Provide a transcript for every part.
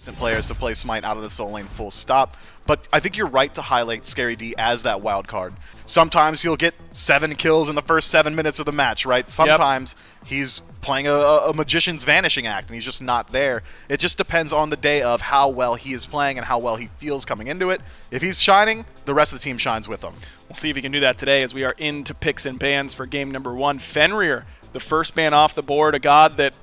Players to play Smite out of the soul lane full stop, but I think you're right to highlight Scary D as that wild card. Sometimes he'll get 7 kills in the first 7 minutes of the match, right? Sometimes he's playing a magician's vanishing act and he's just not there. It just depends on the day of how well he is playing and how well he feels coming into it. If he's shining, the rest of the team shines with him. We'll see if he can do that today as we are into picks and bans for game number 1. Fenrir, the first ban off the board, a god that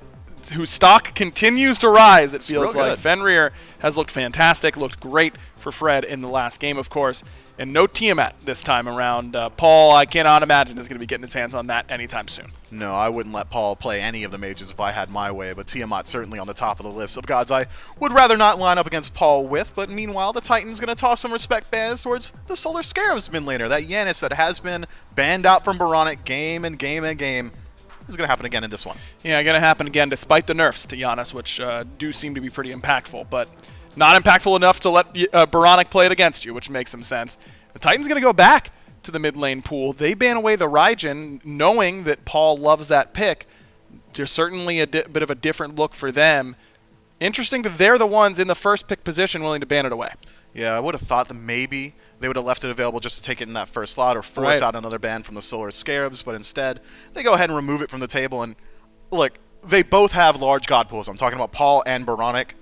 whose stock continues to rise, it feels like. Fenrir has looked fantastic, looked great for Fred in the last game, of course. And no Tiamat this time around. Paul, I cannot imagine, is going to be getting his hands on that anytime soon. No, I wouldn't let Paul play any of the mages if I had my way, but Tiamat certainly on the top of the list of gods I would rather not line up against Paul with. But meanwhile, the Titan's going to toss some respect bans towards the Solar Scarabs mid laner, that Yanis that has been banned out from Baronic game and game and game. Is going to happen again in this one. Yeah, going to happen again despite the nerfs to Giannis, which do seem to be pretty impactful, but not impactful enough to let Baronic play it against you, which makes some sense. The Titans going to go back to the mid lane pool. They ban away the Raijin, knowing that Paul loves that pick. There's certainly a bit of a different look for them. Interesting that they're the ones in the first pick position willing to ban it away. Yeah, I would have thought that maybe they would have left it available just to take it in that first slot or force out another ban from the Solar Scarabs, but instead they go ahead and remove it from the table. And look, they both have large god pools. I'm talking about Paul and Baronic.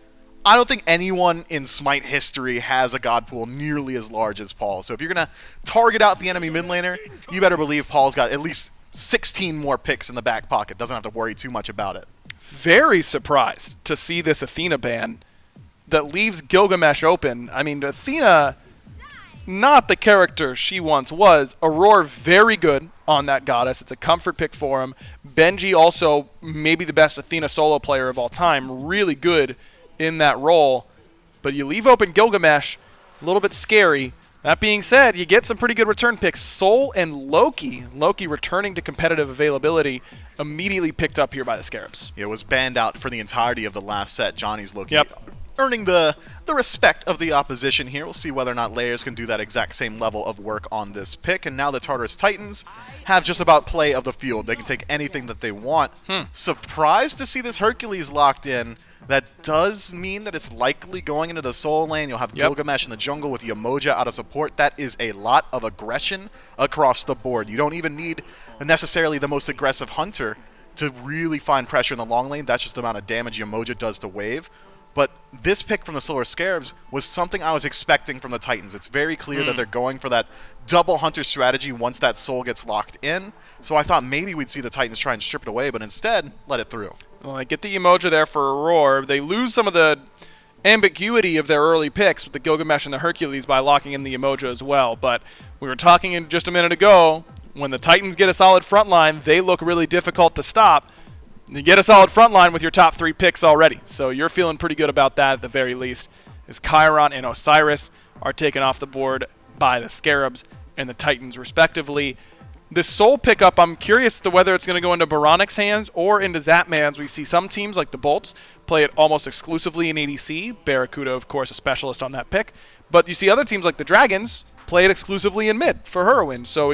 I don't think anyone in Smite history has a god pool nearly as large as Paul. So if you're going to target out the enemy mid laner, you better believe Paul's got at least 16 more picks in the back pocket. Doesn't have to worry too much about it. Very surprised to see this Athena ban that leaves Gilgamesh open. I mean, Athena, not the character she once was. Aurora, very good on that goddess. It's a comfort pick for him. Benji, also maybe the best Athena solo player of all time. Really good in that role. But you leave open Gilgamesh, a little bit scary. That being said, you get some pretty good return picks. Soul and Loki. Loki returning to competitive availability, immediately picked up here by the Scarabs. It was banned out for the entirety of the last set. Johnny's Loki. Earning the respect of the opposition here. We'll see whether or not Layers can do that exact same level of work on this pick. And now the Tartarus Titans have just about play of the field. They can take anything that they want. Surprised to see this Hercules locked in. That does mean that it's likely going into the soul lane. You'll have Gilgamesh in the jungle with Yamoja out of support. That is a lot of aggression across the board. You don't even need necessarily the most aggressive hunter to really find pressure in the long lane. That's just the amount of damage Yamoja does to wave. But this pick from the Solar Scarabs was something I was expecting from the Titans. It's very clear that they're going for that double hunter strategy once that soul gets locked in. So I thought maybe we'd see the Titans try and strip it away, but instead, let it through. Well, they get the Emoja there for Aurora. They lose some of the ambiguity of their early picks with the Gilgamesh and the Hercules by locking in the Emoja as well. But we were talking in just a minute ago, when the Titans get a solid front line, they look really difficult to stop. You get a solid front line with your top 3 picks already, so you're feeling pretty good about that at the very least. As Chiron and Osiris are taken off the board by the Scarabs and the Titans respectively. This Soul pickup, I'm curious to whether it's going to go into Baronic's hands or into Zapman's. We see some teams like the Bolts play it almost exclusively in ADC. Barracuda, of course, a specialist on that pick. But you see other teams like the Dragons play it exclusively in mid for Heroine, so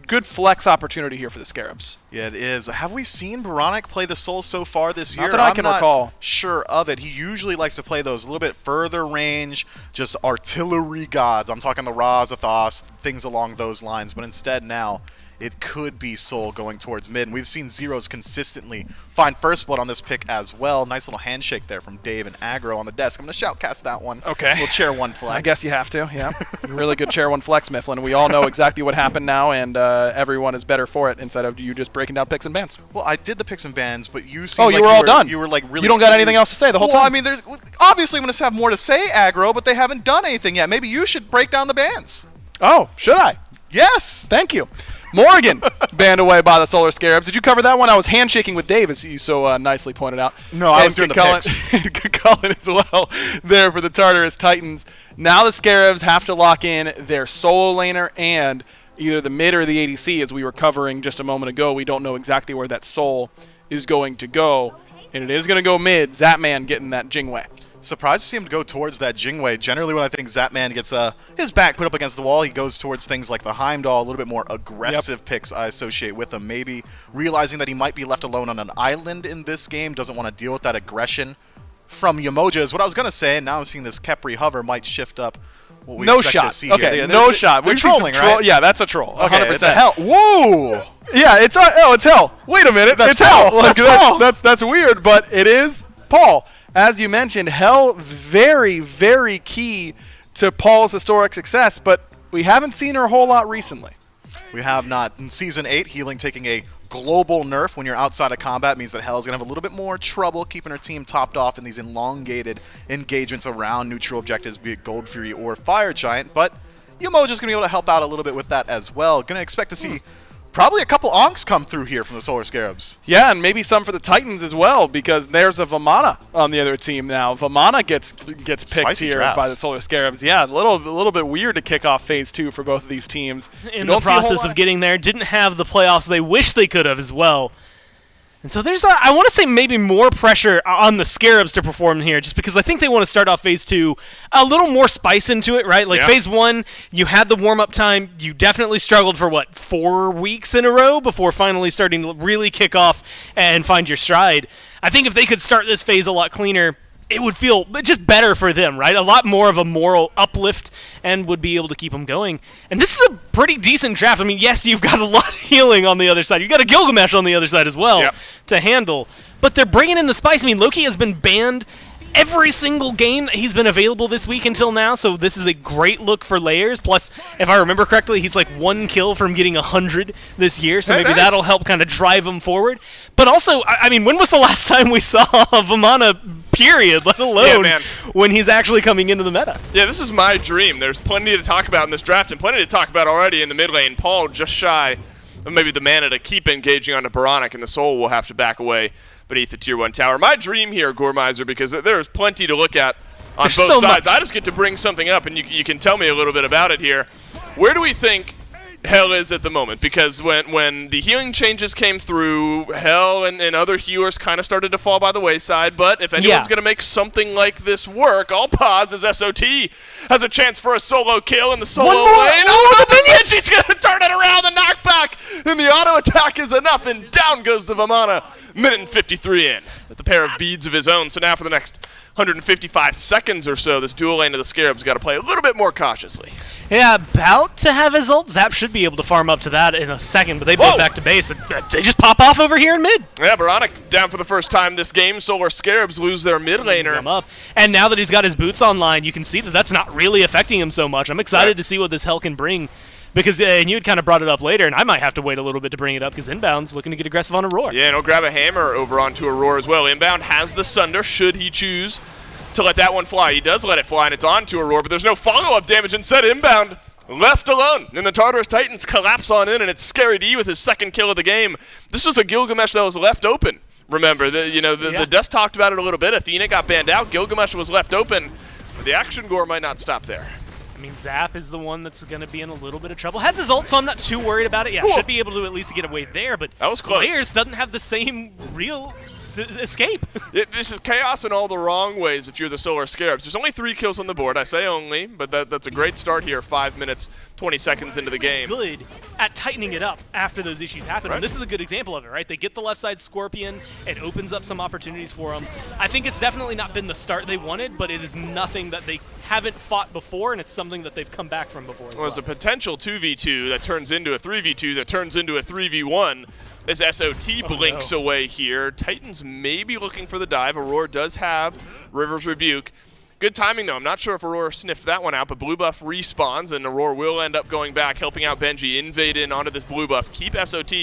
good flex opportunity here for the Scarabs. Yeah, it is. Have we seen Baronic play the Soul so far this year? Not that I can recall. I'm not sure of it. He usually likes to play those a little bit further range, just artillery gods. I'm talking the Razathos, things along those lines. But instead now, it could be Soul going towards mid. And we've seen Zeros consistently find first blood on this pick as well. Nice little handshake there from Dave and Aggro on the desk. I'm going to shoutcast that one. Okay. We'll chair one flex. I guess you have to, yeah. Really good chair one flex, Mifflin. We all know exactly what happened now, and everyone is better for it instead of you just breaking down picks and bans. Well, I did the picks and bans, but you seemed like you were all done. You were like really. You don't got anything else to say the whole time. Well, I mean, there's obviously I'm going to have more to say, Aggro, but they haven't done anything yet. Maybe you should break down the bans. Oh, should I? Yes. Thank you. Morgan banned away by the Solar Scarabs. Did you cover that one? I was handshaking with Dave, as you so nicely pointed out. No, I was doing the picks. Cullen as well there for the Tartarus Titans. Now the Scarabs have to lock in their solo laner and either the mid or the ADC, as we were covering just a moment ago. We don't know exactly where that soul is going to go, and it is going to go mid. Zapman getting that Jingwei. Surprised to see him go towards that Jingwei. Generally, when I think Zapman gets his back put up against the wall, he goes towards things like the Heimdall, a little bit more aggressive picks I associate with him. Maybe realizing that he might be left alone on an island in this game, doesn't want to deal with that aggression from Yamoja is what I was going to say, and now I'm seeing this Khepri hover might shift up what we no expect shot. to see Okay, here. no shot. We're trolling, right? Yeah, that's a troll. Okay, 100%. it's a hell. Whoa! Yeah, it's hell. Wait a minute, That's it's hell. Paul. That's Paul. That's weird, but it is Paul. As you mentioned, hell very, very key to Paul's historic success, but we haven't seen her a whole lot recently. We have not. In Season 8, healing taking a global nerf when you're outside of combat means that Hell's going to have a little bit more trouble keeping her team topped off in these elongated engagements around neutral objectives, be it Gold Fury or Fire Giant, but Yamoja's going to be able to help out a little bit with that as well. Going to expect to see probably a couple onks come through here from the Solar Scarabs. Yeah, and maybe some for the Titans as well, because there's a Vamana on the other team now. Vamana gets picked Spicy here drafts by the Solar Scarabs. Yeah, a little bit weird to kick off Phase 2 for both of these teams. In the process of getting there, didn't have the playoffs they wish they could have as well. And so there's, I want to say, maybe more pressure on the Scarabs to perform here, just because I think they want to start off Phase 2 a little more spice into it, right? Like Phase 1, you had the warm-up time. You definitely struggled for, 4 weeks in a row before finally starting to really kick off and find your stride. I think if they could start this phase a lot cleaner, it would feel just better for them, right? A lot more of a moral uplift and would be able to keep them going. And this is a pretty decent draft. I mean, yes, you've got a lot of healing on the other side. You've got a Gilgamesh on the other side as well to handle. But they're bringing in the spice. I mean, Loki has been banned every single game that he's been available this week until now, so this is a great look for Layers. Plus, if I remember correctly, he's like 1 kill from getting 100 this year, so maybe that'll help kind of drive him forward. But also, I mean, when was the last time we saw Vamana, period, let alone when he's actually coming into the meta? Yeah, this is my dream. There's plenty to talk about in this draft, and plenty to talk about already in the mid lane. Paul just shy of maybe the mana to keep engaging onto Baronic, and the Soul will have to back away beneath the Tier 1 tower. My dream here, Gormizer, because there's plenty to look at on both sides. I just get to bring something up, and you can tell me a little bit about it here. Where do we think Hell is at the moment? Because when the healing changes came through, Hell and other healers kind of started to fall by the wayside, but if anyone's going to make something like this work, I'll pause as SOT has a chance for a solo kill in the solo lane. Oh, the Benji's going to turn it around. The knockback and the auto attack is enough, and down goes the Vamana. Minute and 53 in with a pair of beads of his own. So now for the next 155 seconds or so, this dual lane of the Scarabs got to play a little bit more cautiously. Yeah, about to have his ult. Zap should be able to farm up to that in a second, but they both back to base. And they just pop off over here in mid. Yeah, Baronic down for the first time this game. Solar Scarabs lose their mid laner. Up. And now that he's got his boots online, you can see that that's not really affecting him so much. I'm excited to see what this Hell can bring. Because, and you had kind of brought it up later, and I might have to wait a little bit to bring it up because Inbound's looking to get aggressive on Aurora. Yeah, and he'll grab a hammer over onto Aurora as well. Inbound has the Sunder, should he choose to let that one fly. He does let it fly, and it's onto Aurora, but there's no follow-up damage. Instead, Inbound left alone. And the Tartarus Titans collapse on in, and it's Scary D with his second kill of the game. This was a Gilgamesh that was left open. Remember, the Dust talked about it a little bit. Athena got banned out. Gilgamesh was left open. But the action gore might not stop there. I mean, Zap is the one that's going to be in a little bit of trouble. Has his ult, so I'm not too worried about it. Yeah, should be able to at least get away there, but that was close. Layers doesn't have the same real escape. This is chaos in all the wrong ways if you're the Solar Scarabs. There's only 3 kills on the board. I say only, but that's a great start here, 5 minutes, 20 seconds into the game. Good at tightening it up after those issues happen. And this is a good example of it, right? They get the left side Scorpion. It opens up some opportunities for them. I think it's definitely not been the start they wanted, but it is nothing that they haven't fought before, and it's something that they've come back from before as well. There's a potential 2v2 that turns into a 3v2 that turns into a 3v1 as SOT blinks away here. Titans may be looking for the dive. Aurora does have River's Rebuke. Good timing, though. I'm not sure if Aurora sniffed that one out, but blue buff respawns, and Aurora will end up going back, helping out Benji, invade in onto this blue buff. Keep SOT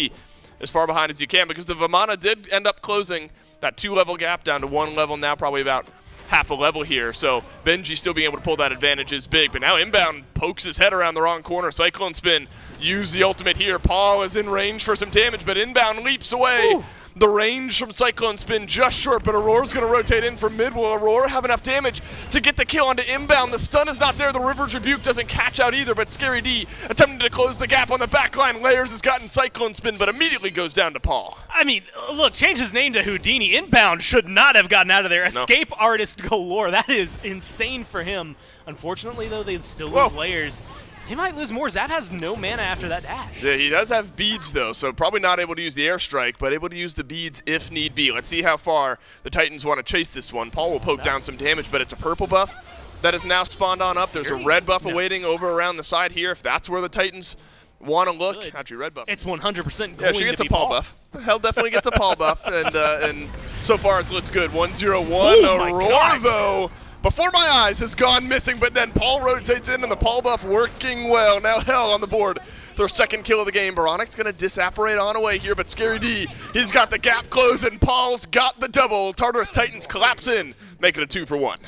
as far behind as you can, because the Vamana did end up closing that 2-level gap down to 1 level, now probably about half a level here. So Benji still being able to pull that advantage is big, but now Inbound pokes his head around the wrong corner. Cyclone Spin, use the ultimate here. Paul is in range for some damage, but Inbound leaps away. Ooh. The range from Cyclone Spin just short, but Aurora's going to rotate in from mid. Will Aurora have enough damage to get the kill onto Inbound? The stun is not there. The River's Rebuke doesn't catch out either, but Scary D attempting to close the gap on the back line. Layers has gotten Cyclone Spin, but immediately goes down to Paul. I mean, look, change his name to Houdini. Inbound should not have gotten out of there. Escape artist galore. That is insane for him. Unfortunately, though, they still lose Layers. He might lose more. Zap has no mana after that dash. Yeah, he does have beads, though, so probably not able to use the airstrike, but able to use the beads if need be. Let's see how far the Titans want to chase this one. Paul will poke down some damage, but it's a purple buff that is now spawned on up. There's a red buff awaiting over around the side here if that's where the Titans want to look. Actually, red buff. It's 100% going Yeah, she gets to a be Paul buff. Hell definitely gets a Paul buff, and so far it's looked good. 1-0-1. Aurora, though, before my eyes, has gone missing, but then Paul rotates in, and the Paul buff working well. Now Hell on the board. Their second kill of the game. Baronic's going to disapparate on away here, but Scary D, he's got the gap closing. Paul's got the double. Tartarus Titans collapse in, make it a 2-for-1.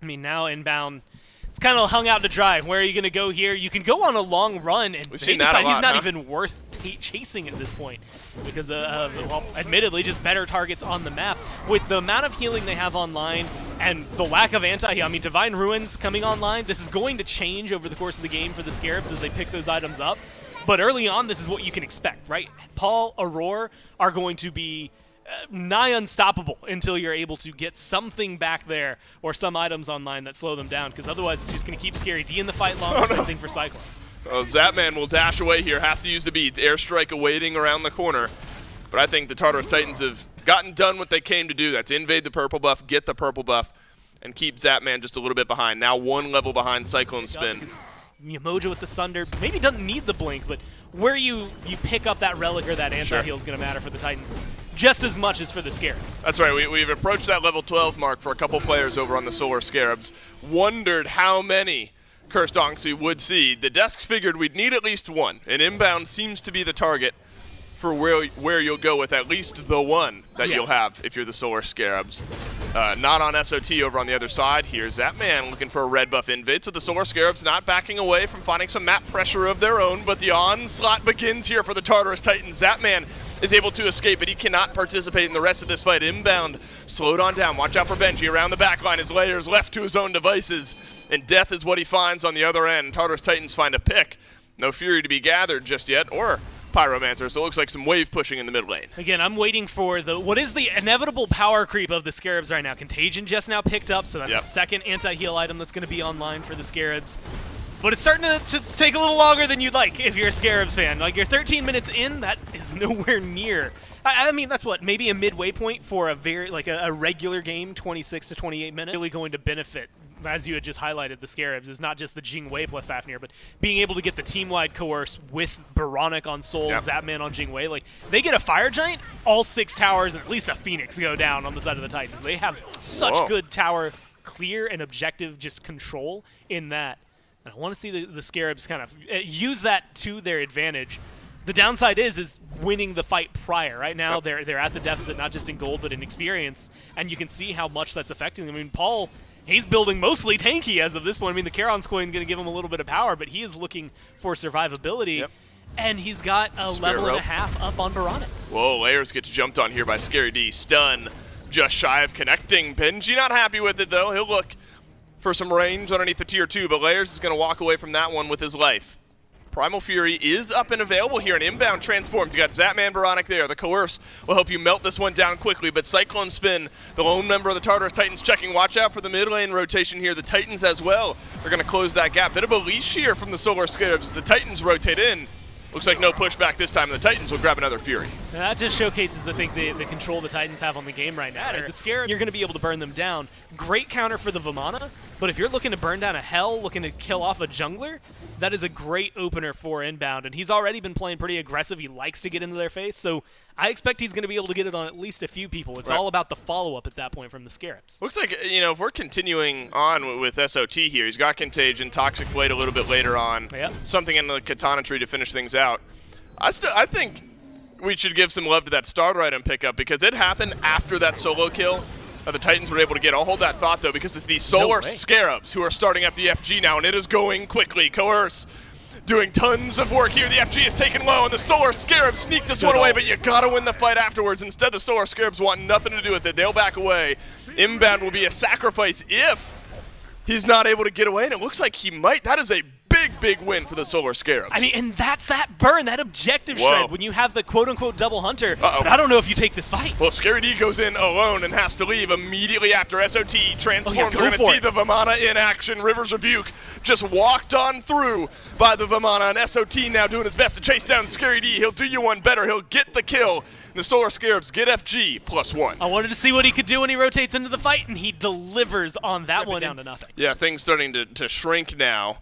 I mean, now inbound, it's kind of hung out to dry. Where are you going to go here? You can go on a long run, and We've they seen that decide a lot, he's not huh? even worth chasing at this point because, well, admittedly, just better targets on the map. With the amount of healing they have online and the lack of anti-heal, I mean, Divine Ruins coming online, this is going to change over the course of the game for the Scarabs as they pick those items up. But early on, this is what you can expect, right? Paul, Aurora are going to be nigh unstoppable until you're able to get something back there or some items online that slow them down, because otherwise it's just going to keep Scary D in the fight longer. Same thing for Cyclone. Oh, Zapman will dash away here, has to use the beads. Airstrike awaiting around the corner. But I think the Tartarus Titans have gotten done what they came to do. That's invade the purple buff, get the purple buff, and keep Zapman just a little bit behind. Now one level behind Cyclone Spin. Yamoja with the Sunder maybe doesn't need the blink, but where you pick up that relic or that anti-heal is going to matter for the Titans just as much as for the Scarabs. That's right. We've approached that level 12 mark for a couple players over on the Solar Scarabs. Wondered how many Cursed Onxie would see. The desk figured we'd need at least one, and inbound seems to be the target for where you'll go with at least the one that you'll have if you're the Solar Scarabs. Not on SOT over on the other side here. Zapman looking for a red buff invade, so the Solar Scarabs not backing away from finding some map pressure of their own, but the onslaught begins here for the Tartarus Titans. Zapman is able to escape, but he cannot participate in the rest of this fight. Inbound, slowed on down. Watch out for Benji around the back line. His layers left to his own devices, and death is what he finds on the other end. Tartarus Titans find a pick. No Fury to be gathered just yet, or Pyromancer, so it looks like some wave pushing in the mid lane. Again, I'm waiting for what is the inevitable power creep of the Scarabs right now. Contagion just now picked up, so that's a second anti-heal item that's going to be online for the Scarabs. But it's starting to take a little longer than you'd like if you're a Scarabs fan. Like, you're 13 minutes in, that is nowhere near. I mean, that's what, maybe a midway point for a a regular game, 26 to 28 minutes. Really going to benefit, as you had just highlighted, the Scarabs is not just the Jingwei plus Fafnir, but being able to get the team-wide coerce with Baronic on Soul, Zapman on Jingwei. Like, they get a Fire Giant, all 6 towers and at least a Phoenix go down on the side of the Titans. They have such good tower clear and objective just control in that. And I want to see the Scarabs kind of use that to their advantage. The downside is winning the fight prior. Right now, they're at the deficit, not just in gold, but in experience, and you can see how much that's affecting them. I mean, Paul, he's building mostly tanky as of this point. I mean, the Charon's coin going to give him a little bit of power, but he is looking for survivability, and he's got a level and a half up on Baronic. Whoa, layers gets jumped on here by Scary D. Stun, just shy of connecting. Benji not happy with it, though. He'll look for some range underneath the tier 2, but Layers is going to walk away from that one with his life. Primal Fury is up and available here, and inbound transforms. You got Zapman Baronic there. The Coerce will help you melt this one down quickly, but Cyclone Spin, the lone member of the Tartarus Titans, checking. Watch out for the mid lane rotation here. The Titans as well are going to close that gap. Bit of a leash here from the Solar Scarabs as the Titans rotate in. Looks like no pushback this time, and the Titans will grab another Fury. Now that just showcases, I think, the control the Titans have on the game right now. The Scarab, you're going to be able to burn them down. Great counter for the Vamana, but if you're looking to burn down a Hell, looking to kill off a jungler, that is a great opener for inbound, and he's already been playing pretty aggressive. He likes to get into their face, so I expect he's going to be able to get it on at least a few people. It's all about the follow-up at that point from the Scarabs. Looks like, if we're continuing on with SOT here, he's got Contagion, Toxic Blade a little bit later on, something in the Katana tree to finish things out. I think we should give some love to that starter item pickup because it happened after that solo kill that the Titans were able to get. I'll hold that thought, though, because it's the Solar Scarabs who are starting up the FG now, and it is going quickly. Coerce doing tons of work here. The FG is taken low, and the Solar Scarabs sneak this one away, but you gotta win the fight afterwards. Instead, the Solar Scarabs want nothing to do with it. They'll back away. Inbound will be a sacrifice if he's not able to get away, and it looks like he might. That is a big big win for the Solar Scarabs. I mean, and that's that burn, that objective Whoa. shred when you have the quote-unquote double hunter. Uh-oh. But I don't know if you take this fight. Well, Scary D goes in alone and has to leave immediately after SOT transforms. go We're going to for see it. the Vamana in action. River's Rebuke just walked on through by the Vamana, and SOT now doing his best to chase down Scary D. He'll do you one better. He'll get the kill. And the Solar Scarabs get FG +1. I wanted to see what he could do when he rotates into the fight, and he delivers on that one down to nothing. Yeah, things starting to shrink now.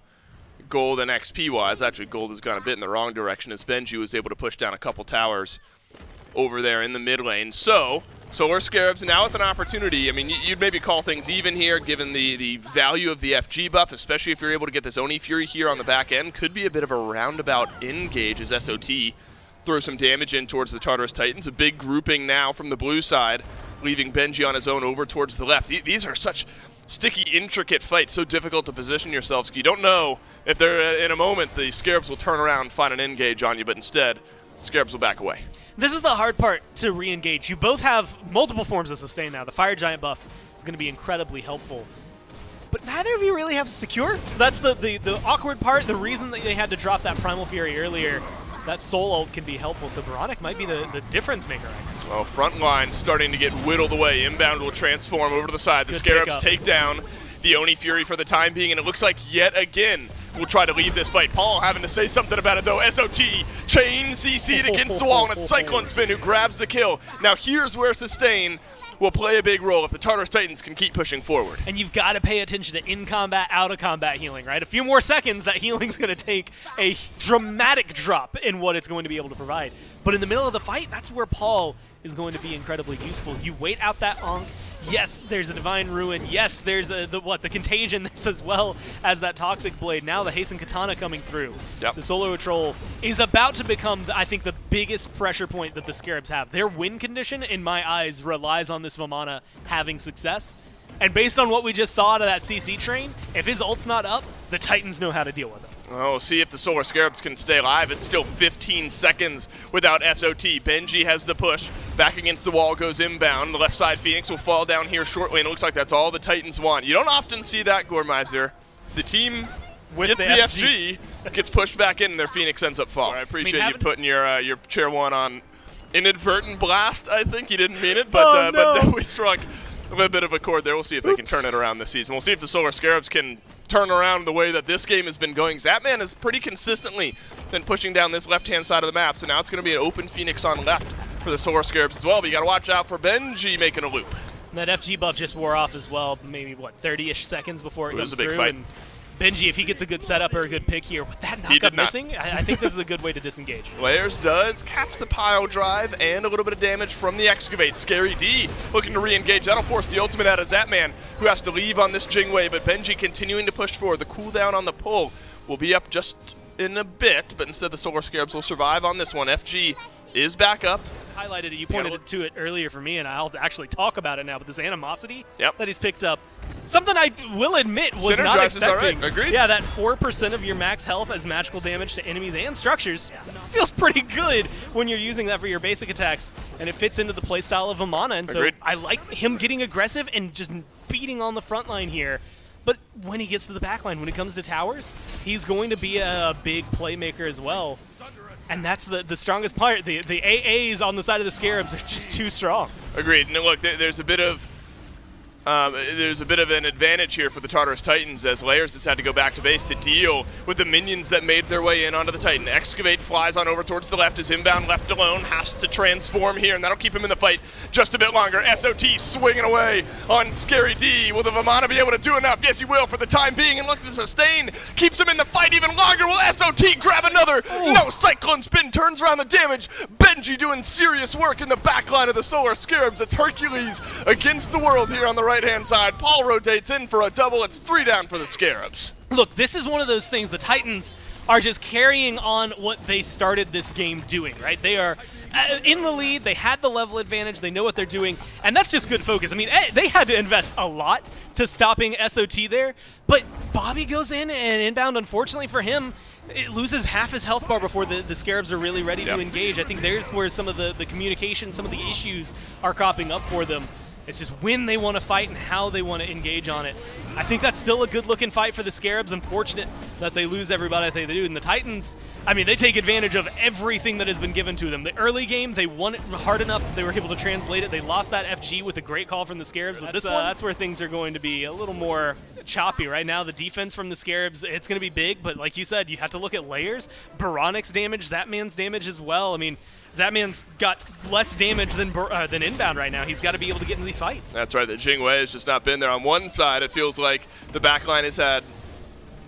Gold and XP-wise. Actually, Gold has gone a bit in the wrong direction as Benji was able to push down a couple towers over there in the mid lane. So, Solar Scarabs now with an opportunity. I mean, you'd maybe call things even here, given the value of the FG buff, especially if you're able to get this Oni Fury here on the back end. Could be a bit of a roundabout engage as SOT throws some damage in towards the Tartarus Titans. A big grouping now from the blue side, leaving Benji on his own over towards the left. These are such sticky, intricate fights, so difficult to position yourselves. You don't know if they're in a moment the Scarabs will turn around and find an engage on you, but instead, Scarabs will back away. This is the hard part to re-engage. You both have multiple forms of sustain now. The Fire Giant buff is going to be incredibly helpful. But neither of you really have secure. That's the awkward part. The reason that they had to drop that Primal Fury earlier, that Soul ult can be helpful. So Veronic might be the difference maker right now. Well, front line starting to get whittled away. Inbound will transform over to the side. The Good Scarabs pickup. take down the Oni Fury for the time being, and it looks like yet again we'll try to leave this fight. Paul having to say something about it, though. SOT chain CC'd against the wall, and it's Cyclone Spin who grabs the kill. Now here's where sustain will play a big role if the Tartarus Titans can keep pushing forward. And you've got to pay attention to in-combat, out-of-combat healing, right? A few more seconds, that healing's going to take a dramatic drop in what it's going to be able to provide. But in the middle of the fight, that's where Paul is going to be incredibly useful. You wait out that Ankh. Yes, there's a Divine Ruin. Yes, there's the Contagion. There's as well as that Toxic Blade. Now the Hasten Katana coming through. Yep. So Solo Troll is about to become, I think, the biggest pressure point that the Scarabs have. Their win condition, in my eyes, relies on this Vamana having success. And based on what we just saw out of that CC train, if his ult's not up, the Titans know how to deal with it. Oh, see if the Solar Scarabs can stay alive. It's still 15 seconds without SOT. Benji has the push. Back against the wall goes inbound. The left side Phoenix will fall down here shortly, and it looks like that's all the Titans want. You don't often see that, Gormizer. The team With gets the FG, gets pushed back in, and their Phoenix ends up falling. I appreciate you putting your Chair 1 on inadvertent blast. I think you didn't mean it, but but we struck a bit of a chord there. We'll see if they can turn it around this season. We'll see if the Solar Scarabs can turn around the way that this game has been going. Zapman has pretty consistently been pushing down this left-hand side of the map, so now it's going to be an open Phoenix on left for the Solar Scarabs as well, but you got to watch out for Benji making a loop. And that FG buff just wore off as well, maybe, 30-ish seconds before it was comes a big through. fight. And Benji, if he gets a good setup or a good pick here, with that knockup missing, I think this is a good way to disengage. Layers does catch the pile drive and a little bit of damage from the Excavate. Scary D looking to re-engage. That'll force the ultimate out of Zapman, who has to leave on this Jingwei, but Benji continuing to push forward. The cooldown on the pull will be up just in a bit, but instead the Solar Scarabs will survive on this one. FG is back up. Highlighted it. You pointed to it earlier for me, and I'll actually talk about it now. But this animosity that he's picked up, something I will admit was not expecting. All right. Agreed. Yeah, that 4% of your max health as magical damage to enemies and structures feels pretty good when you're using that for your basic attacks, and it fits into the playstyle of Vamana. And so I like him getting aggressive and just beating on the front line here. But when he gets to the back line, when it comes to towers, he's going to be a big playmaker as well. And that's the strongest part. The AAs on the side of the Scarabs are just too strong. Agreed. Now look, there's a bit of an advantage here for the Tartarus Titans as Layers has had to go back to base to deal with the minions that made their way in onto the Titan. Excavate flies on over towards the left as inbound left alone, has to transform here, and that'll keep him in the fight just a bit longer. SOT swinging away on Scary D. Will the Vamana be able to do enough? Yes, he will for the time being, and look, the sustain keeps him in the fight even longer. Will SOT grab another? No, Cyclone Spin turns around the damage. Benji doing serious work in the back line of the Solar Scarabs. It's Hercules against the world here on the right-hand side. Paul rotates in for a double. It's 3 down for the Scarabs. Look, this is one of those things. The Titans are just carrying on what they started this game doing, right? They are in the lead. They had the level advantage. They know what they're doing, and that's just good focus. I mean, they had to invest a lot to stopping SOT there, but Bobby goes in, and inbound, unfortunately for him, it loses half his health bar before the Scarabs are really ready to engage. I think there's where some of the communication, some of the issues are cropping up for them. It's just when they want to fight and how they want to engage on it. I think that's still a good-looking fight for the Scarabs. Unfortunate that they lose everybody that they do. And the Titans, I mean, they take advantage of everything that has been given to them. The early game, they won it hard enough that they were able to translate it. They lost that FG with a great call from the Scarabs. But that's where things are going to be a little more choppy right now. The defense from the Scarabs, it's going to be big. But like you said, you have to look at layers. Baronic's damage, Zapman's damage as well. I mean, Zapman's got less damage than Inbound right now. He's got to be able to get into these fights. That's right. The Jingwei has just not been there. On one side, it feels like the backline has had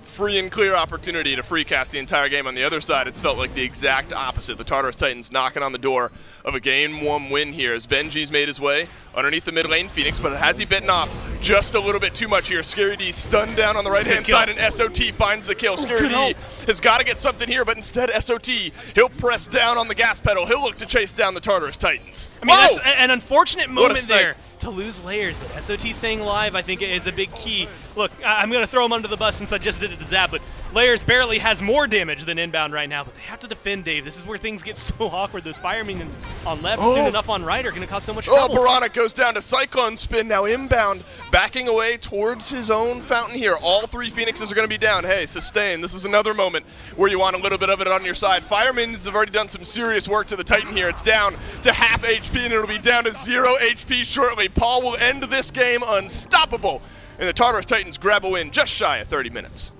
free and clear opportunity to free cast the entire game. On the other side, it's felt like the exact opposite. The Tartarus Titans knocking on the door of a Game 1 win here as Benji's made his way underneath the mid lane. Phoenix, but has he bitten off just a little bit too much here? Scary D stunned down on the right-hand side, and SOT finds the kill. Scary D has got to get something here, but instead SOT, he'll press down on the gas pedal. He'll look to chase down the Tartarus Titans. I mean, that's an unfortunate moment there to lose layers, but SOT staying alive, I think, is a big key. Look, I'm going to throw him under the bus since I just did it to Zap, but Layers barely has more damage than Inbound right now, but they have to defend, Dave. This is where things get so awkward. Those fire minions on left, soon enough on right, are going to cause so much trouble. Baronic goes down to Cyclone Spin. Now Inbound backing away towards his own fountain here. All three Phoenixes are going to be down. Hey, sustain. This is another moment where you want a little bit of it on your side. Fire minions have already done some serious work to the Titan here. It's down to half HP, and it'll be down to 0 HP shortly. Paul will end this game unstoppable, and the Tartarus Titans grab a win just shy of 30 minutes.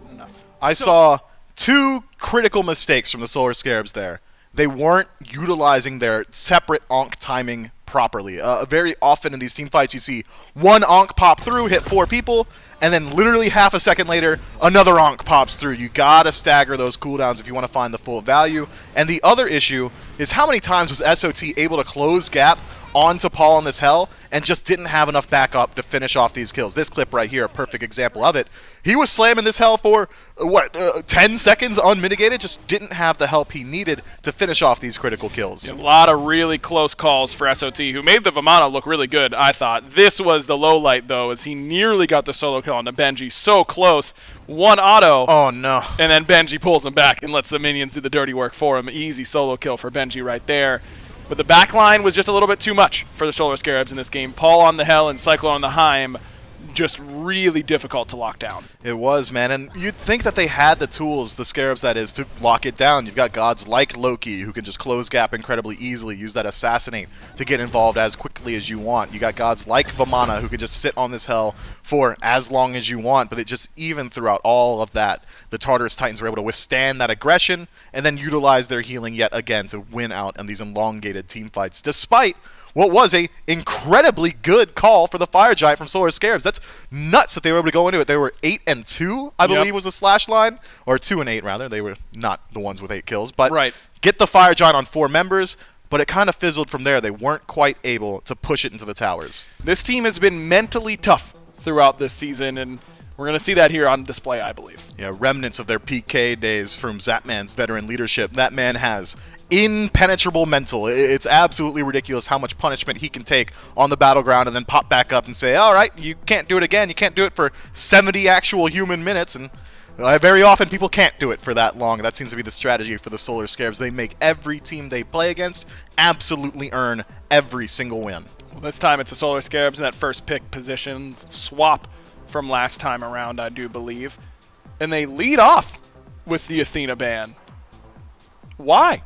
I saw two critical mistakes from the Solar Scarabs there. They weren't utilizing their separate Onk timing properly. Very often in these team fights, you see one Onk pop through, hit 4 people, and then literally half a second later, another Onk pops through. You gotta stagger those cooldowns if you want to find the full value. And the other issue is how many times was SOT able to close gap onto Paul in this hell and just didn't have enough backup to finish off these kills. This clip right here, a perfect example of it. He was slamming this hell for, 10 seconds unmitigated, just didn't have the help he needed to finish off these critical kills. A lot of really close calls for SOT, who made the Vamana look really good, I thought. This was the low light, though, as he nearly got the solo kill onto Benji. So close. One auto. Oh, no. And then Benji pulls him back and lets the minions do the dirty work for him. Easy solo kill for Benji right there. But the backline was just a little bit too much for the Solar Scarabs in this game. Paul on the Hell and Cyclone on the Heim, just really difficult to lock down. It was, man, and you'd think that they had the tools, the Scarabs that is, to lock it down. You've got gods like Loki who can just close gap incredibly easily, use that Assassinate to get involved as quickly as you want. You got gods like Vamana who can just sit on this hell for as long as you want, but it just, even throughout all of that, the Tartarus Titans were able to withstand that aggression and then utilize their healing yet again to win out in these elongated team fights, despite what was a incredibly good call for the Fire Giant from Solar Scarabs. That's nuts that they were able to go into it. They were 8-2, I believe was the slash line, or 2-8 rather. They were not the ones with 8 kills, but get the Fire Giant on 4 members. But it kind of fizzled from there. They weren't quite able to push it into the towers. This team has been mentally tough throughout this season, and we're going to see that here on display, I believe. Yeah, remnants of their PK days from Zapman's veteran leadership. That man has impenetrable mental. It's absolutely ridiculous how much punishment he can take on the battleground and then pop back up and say, all right, you can't do it again. You can't do it for 70 actual human minutes. And very often people can't do it for that long. That seems to be the strategy for the Solar Scarabs. They make every team they play against absolutely earn every single win. Well, this time it's the Solar Scarabs in that first pick position swap from last time around, I do believe. And they lead off with the Athena ban. Why?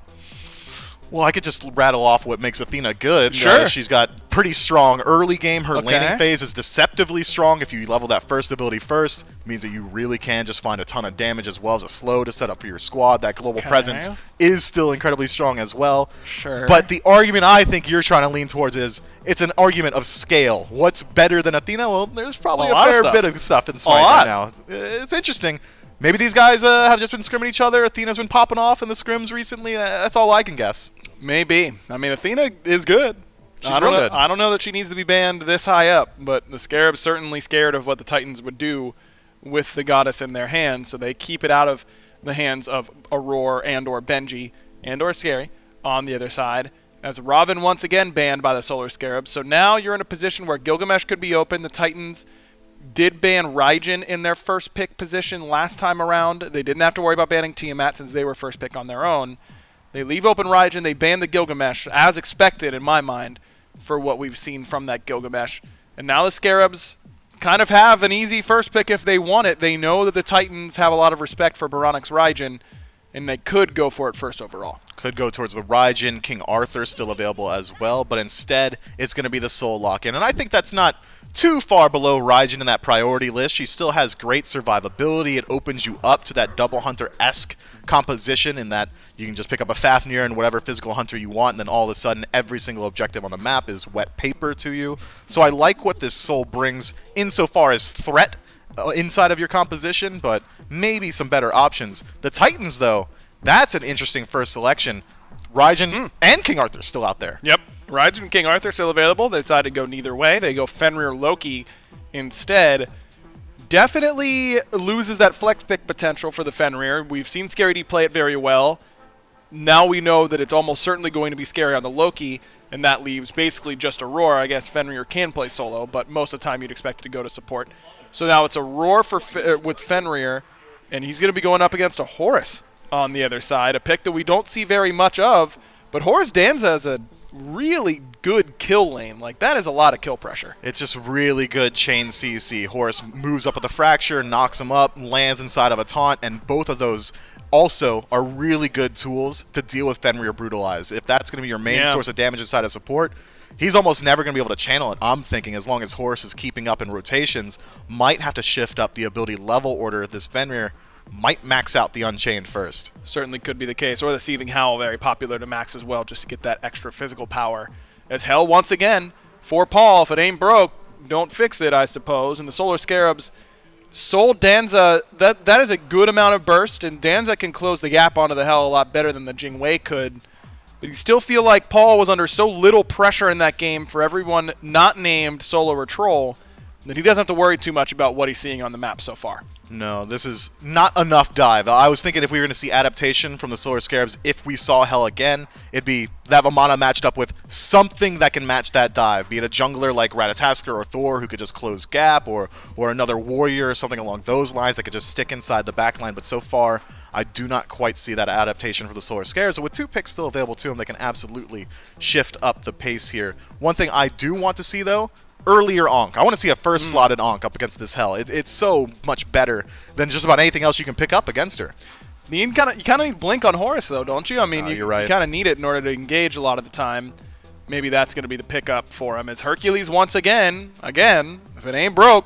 Well, I could just rattle off what makes Athena good. Sure. She's got pretty strong early game. Her laning phase is deceptively strong. If you level that first ability first, it means that you really can just find a ton of damage as well as a slow to set up for your squad. That global presence is still incredibly strong as well. Sure. But the argument I think you're trying to lean towards is it's an argument of scale. What's better than Athena? Well, there's probably a fair bit of stuff in Smite right now. It's interesting. Maybe these guys have just been scrimming each other. Athena's been popping off in the scrims recently. That's all I can guess. Maybe. I mean, Athena is good. She's real good. I don't know that she needs to be banned this high up, but the Scarabs certainly scared of what the Titans would do with the goddess in their hands, so they keep it out of the hands of Aurora and or Benji and or Scary on the other side. As Robin once again banned by the Solar Scarabs, so now you're in a position where Gilgamesh could be open. The Titans did ban Raijin in their first pick position last time around. They didn't have to worry about banning Tiamat since they were first pick on their own. They leave open Raijin. They ban the Gilgamesh, as expected in my mind, for what we've seen from that Gilgamesh. And now the Scarabs kind of have an easy first pick if they want it. They know that the Titans have a lot of respect for Baronic's Raijin, and they could go for it first overall. Could go towards the Raijin. King Arthur still available as well, but instead it's going to be the Soul Lock-in. And I think that's not too far below Raijin in that priority list. She still has great survivability. It opens you up to that Double Hunter-esque composition in that you can just pick up a Fafnir and whatever physical hunter you want, and then all of a sudden every single objective on the map is wet paper to you. So I like what this Soul brings insofar as threat inside of your composition, but maybe some better options. The Titans, though, that's an interesting first selection. Raijin and King Arthur still out there. Yep. Raijin and King Arthur still available. They decided to go neither way. They go Fenrir Loki instead. Definitely loses that flex pick potential for the Fenrir. We've seen Scary D play it very well. Now we know that it's almost certainly going to be Scary on the Loki, and that leaves basically just a Roar. I guess Fenrir can play solo, but most of the time you'd expect it to go to support. So now it's a Roar for with Fenrir, and he's going to be going up against a Horus on the other side, a pick that we don't see very much of, but Horus Danza is a really good kill lane. Like, that is a lot of kill pressure. It's just really good chain CC. Horus moves up with a fracture, knocks him up, lands inside of a taunt, and both of those also are really good tools to deal with Fenrir Brutalize. If that's going to be your main source of damage inside of support, he's almost never going to be able to channel it. I'm thinking as long as Horus is keeping up in rotations, might have to shift up the ability level order. This Fenrir might max out the Unchained first. Certainly could be the case. Or the Seething Howl, very popular to max as well, just to get that extra physical power. As hell, once again, for Paul, if it ain't broke, don't fix it, I suppose. And the Solar Scarabs, Soul Danza, that is a good amount of burst, and Danza can close the gap onto the Hell a lot better than the Jingwei could. But you still feel like Paul was under so little pressure in that game for everyone not named Solo or Troll that he doesn't have to worry too much about what he's seeing on the map so far. No, this is not enough dive. I was thinking if we were going to see adaptation from the Solar Scarabs, if we saw Hell again, it'd be that Amana matched up with something that can match that dive, be it a jungler like Ratatasker or Thor who could just close gap, or another warrior or something along those lines that could just stick inside the backline. But so far, I do not quite see that adaptation for the Solar Scarabs. So with 2 picks still available to them, they can absolutely shift up the pace here. One thing I do want to see, though, earlier Ankh. I want to see a first slotted Ankh up against this Hell. It's so much better than just about anything else you can pick up against her. You kind of need Blink on Horus, though, don't you? I mean, you're right. You kind of need it in order to engage a lot of the time. Maybe that's going to be the pickup for him. As Hercules once again, if it ain't broke,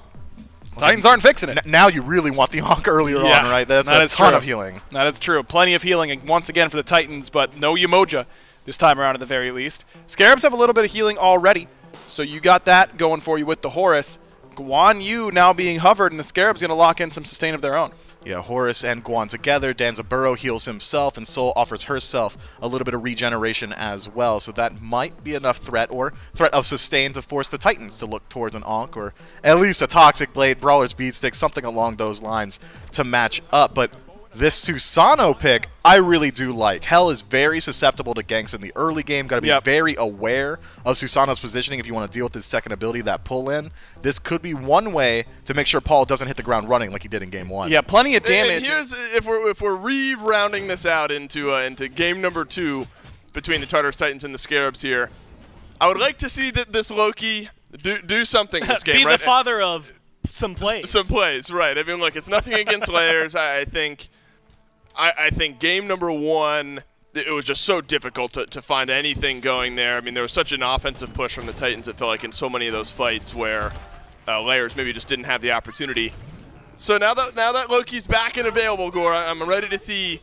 Titans aren't fixing it. Now you really want the Ankh earlier on, right? That's a ton of healing. That is true. Plenty of healing once again for the Titans, but no Umoja this time around at the very least. Scarabs have a little bit of healing already, so you got that going for you with the Horus. Guan Yu now being hovered, and the Scarabs going to lock in some sustain of their own. Yeah, Horus and Guan together. Danza Burrow heals himself, and Soul offers herself a little bit of regeneration as well. So that might be enough threat of sustain to force the Titans to look towards an Ankh, or at least a Toxic Blade, Brawler's Beatstick, something along those lines to match up. But this Susano pick, I really do like. Hell is very susceptible to ganks in the early game. Got to be very aware of Susano's positioning if you want to deal with his second ability, that pull-in. This could be one way to make sure Paul doesn't hit the ground running like he did in Game 1. Yeah, plenty of damage. And here's, if we're re-rounding this out into game number 2 between the Tartarus Titans and the Scarabs here, I would like to see that this Loki do something this game, be right? the father of some plays. Some plays, right. I mean, look, it's nothing against layers. I think game number 1, it was just so difficult to find anything going there. I mean, there was such an offensive push from the Titans, it felt like, in so many of those fights where layers maybe just didn't have the opportunity. So now that Loki's back and available, Gore, I'm ready to see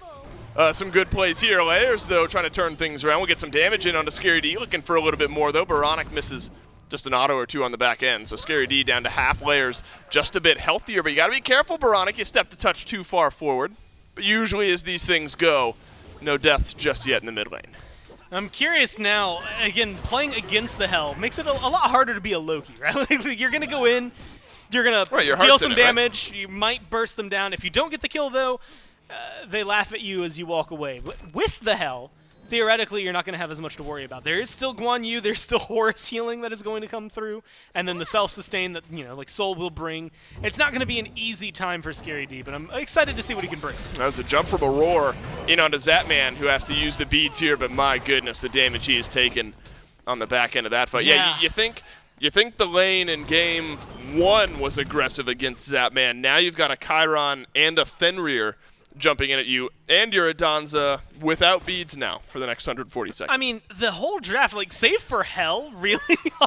some good plays here. Layers, though, trying to turn things around. We'll get some damage in onto Scary D, looking for a little bit more, though. Baronic misses just an auto or 2 on the back end. So Scary D down to half. Layers just a bit healthier, but you got to be careful, Baronic. You stepped a touch too far forward. But usually as these things go, no deaths just yet in the mid lane. I'm curious now, again, playing against the Hell makes it a lot harder to be a Loki, right? Like, you're going to go in, you're going to deal some damage, you might burst them down. If you don't get the kill, though, they laugh at you as you walk away. With the Hell, theoretically, you're not going to have as much to worry about. There is still Guan Yu, there's still Horus healing that is going to come through, and then the self-sustain that, like Soul will bring. It's not going to be an easy time for Scary D, but I'm excited to see what he can bring. That was a jump from Aurora in onto Zatman, who has to use the beads here, but my goodness, the damage he has taken on the back end of that fight. Yeah, you think You think the lane in game 1 was aggressive against Zapman. Now you've got a Chiron and a Fenrir jumping in at you, and you're a Danza without beads now for the next 140 seconds. I mean, the whole draft, like, save for Hell, really,